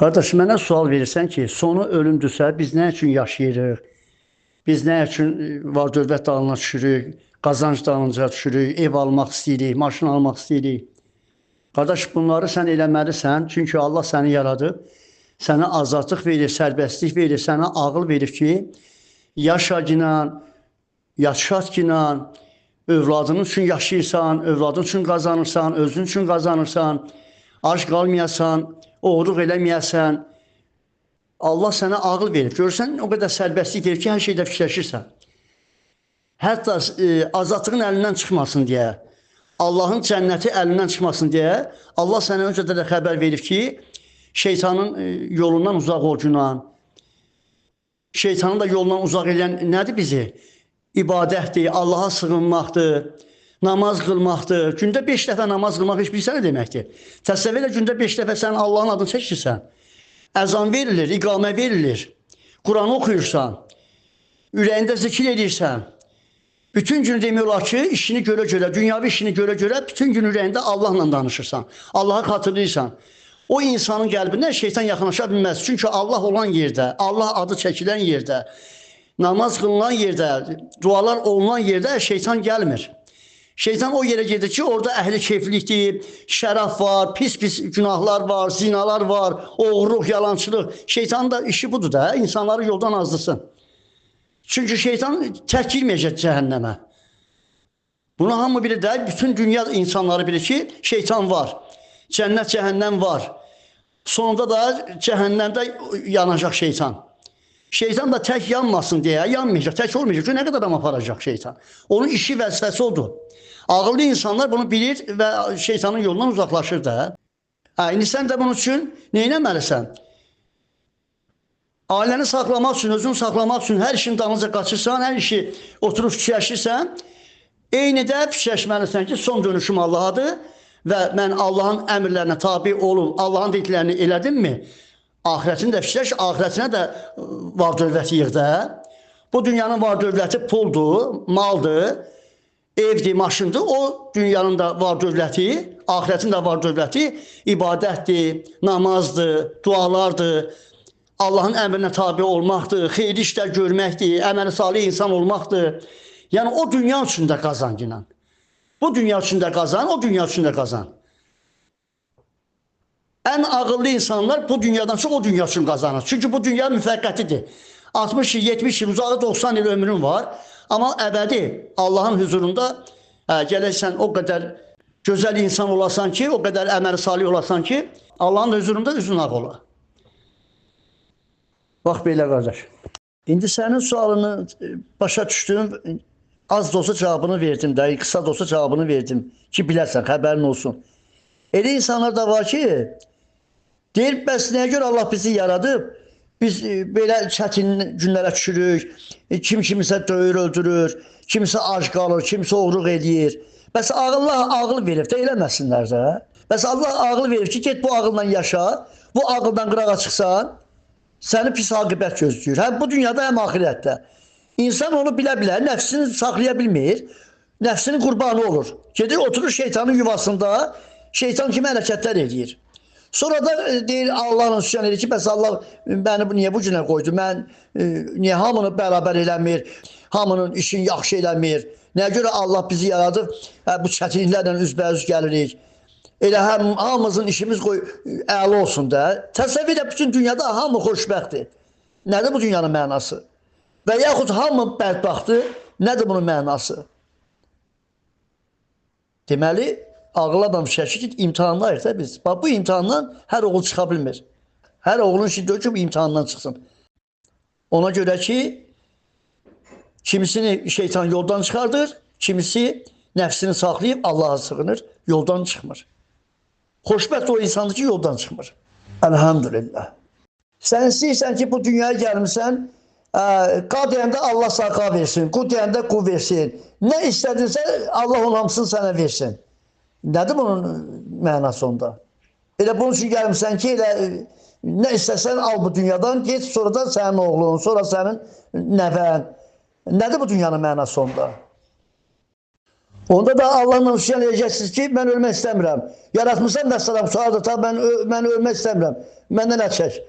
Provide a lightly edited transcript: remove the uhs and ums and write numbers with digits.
Qardaş, mənə sual verirsən ki, sonu ölümdürsə, biz nə üçün yaşayırıq? Biz nə üçün var-dövlət dalına düşürük, qazanc dalınca düşürük, ev almaq istəyirik, maşın almaq istəyirik? Qardaş, bunları sən eləməlisən, çünki Allah səni yaradıb, sənə azadlıq verir, sərbəstlik verir, sənə ağıl verir ki, yaşa ginan, yaşat ginan, övladın üçün yaşayırsan, övladın üçün qazanırsan, özün üçün qazanırsan, ac qalmayasan, oğruq eləməyəsən. Allah sənə ağıl verir. Görürsən, o qədər sərbəstlik verir ki, hər şeydə fikirləşirsən. Hətta azadlığın əlindən çıxmasın deyə, Allahın cənnəti əlindən çıxmasın deyə, Allah sənə öncədə də xəbər verir ki, şeytanın yolundan uzaq ol günah. Şeytanın da yolundan uzaq edən nədir bizi? İbadətdir, Allaha sığınmaqdır, namaz qılmaqdır. Gündə 5 dəfə namaz qılmaq heç bilirsən nə deməkdir? Təsəvvür elə gündə 5 dəfə sən Allahın adını çəkirsən. Əzan verilir, iqamə verilir. Quranı oxuyursan, ürəyində zikir edirsən. Bütün gün demək olar ki, işini görə-görə, dünyavi işini görə-görə bütün gün ürəyində Allahla danışırsan. Allahı xatırlayırsan. O insanın qəlbinə şeytan yaxınlaşa bilməz. Çünki Allah olan yerdə, Allah adı çəkilən yerdə, namaz qılınan yerdə, dualar olunan yerdə şeytan gəlmir. Şeytan o yerə gedir ki, orada əhli keyflikdir, şəraf var, pis-pis günahlar var, zinalar var, oğurluq, yalançılıq. Şeytanın da işi budur da, insanları yoldan azdırsın. Çünki şeytan tək girməyəcək cəhənnəmə. Bunu hamı bilir də, bütün dünya insanları bilir ki, şeytan var. Cənnət, cəhənnəm var. Sonunda da cəhənnəmdə yanacaq şeytan. Şeytan da tək yanmasın deyə, yanmayacaq, tək olmayacaq. Çünki nə qədər adam aparacaq şeytan. Onun işi vəzifəsi odur. Ağıllı insanlar bunu bilir və şeytanın yolundan uzaqlaşır da. İndi sən də bunun üçün nə etməlisən? Ailəni saxlamaq üçün, özünü saxlamaq üçün hər işin dalınca qaçırsan, hər işi oturub fikirləşirsən, eyni də fikirləşməlisən ki, son dönüşüm Allahadır və mən Allahın əmrlərinə tabi olub, Allahın dediklərini elədimmi? Ahirətini də fikirləş, ahirətinə də var-dövlət yığ da. Bu dünyanın var-dövləti puldur, maldır, evdir, maşındır. O dünyanın da var-dövləti, ahirətin də var-dövləti ibadətdir, namazdır, dualardır, Allahın əmrinə tabi olmaqdır, xeyri işlər görməkdir, əməli salih insan olmaqdır. Yəni o dünya üçün də qazan inan. Bu dünya üçün də qazan, o dünya üçün də qazan. Ən ağıllı insanlar bu dünyadan çox o dünya üçün qazanır. Çünki bu dünya müvəqqətidir. 60 il, 70 il, uzağı 90 il ömrün var. Amma əbədi Allahın huzurunda gələksən o qədər gözəl insan olasan ki, o qədər əməli salih olasan ki, Allahın huzurunda üzün ağ ola. Bax belə qardaş. İndi sənin sualını başa düşdüm. Az da olsa cavabını verdim də, qısa da olsa cavabını verdim ki, biləsən, xəbərin olsun. Elə insanlar da var ki, deyir, bəs nəyə görə Allah bizi yaradıb? Biz belə çətin günlərə düşürük, kim kimisə döyür, öldürür, kimsə ac qalır, kimsə oğruq edir. Bəs Allah ağıl verib də eləməsinlər də. Bəs Allah ağıl verib ki, get bu ağılla yaşa, bu ağıldan qırağa çıxsan, səni pis aqibət gözləyir. Həm bu dünyada, həm ahirətdə. İnsan onu bilə-bilə, nəfsini saxlaya bilmir, nəfsinin qurbanı olur. Gedir, oturur şeytanın yuvasında, şeytan kimi hərəkətlər edir. Sonra da deyir, Allah'ın üsyan edir ki, bəs Allah məni niyə bu günə qoydu? Mən niyə hamını bərabər eləmir, hamının işini yaxşı eləmir? Nəyə görə Allah bizi yaradıb, bu çətinliklərlə üzbəüz gəlirik? Elə hamımızın işimiz əla olsun da. Təsəvvür elə bütün dünyada hamı xoşbəxtdir. Nədir bu dünyanın mənası? Və yaxud hamı bədbaxtdır, nədir bunun mənası? Deməli, ağıl adam şəkil ki, imtihanlayıq da biz. Bax, bu imtihandan hər oğul çıxa bilmir. Hər oğlun işi deyir ki, bu imtihandan çıxsın. Ona görə ki, kimisini şeytan yoldan çıxardır, kimisi nəfsini saxlayıb Allah'a sığınır, yoldan çıxmır. Xoşbəxt o insandır ki, yoldan çıxmır. Elhamdülillah. Sən istəyirsən ki, bu dünyaya gəlmirsən, qa deyəndə Allah saqa versin, qu deyəndə qu versin. Nə istədinsə Allah onun hamısını sənə versin. Nədir bunun mənası onda? Elə bunun üçün gəlmirsən ki, nə istəsən al bu dünyadan, get sonra da sənin oğlun, sonra sənin nəvən. Nədir bu dünyanın mənası onda? Onda da Allahla üsyan edəcəksiniz ki, mən ölmək istəmirəm. Yaratmısan da salam, adeta mən ölmək istəmirəm. Məndən əl çək.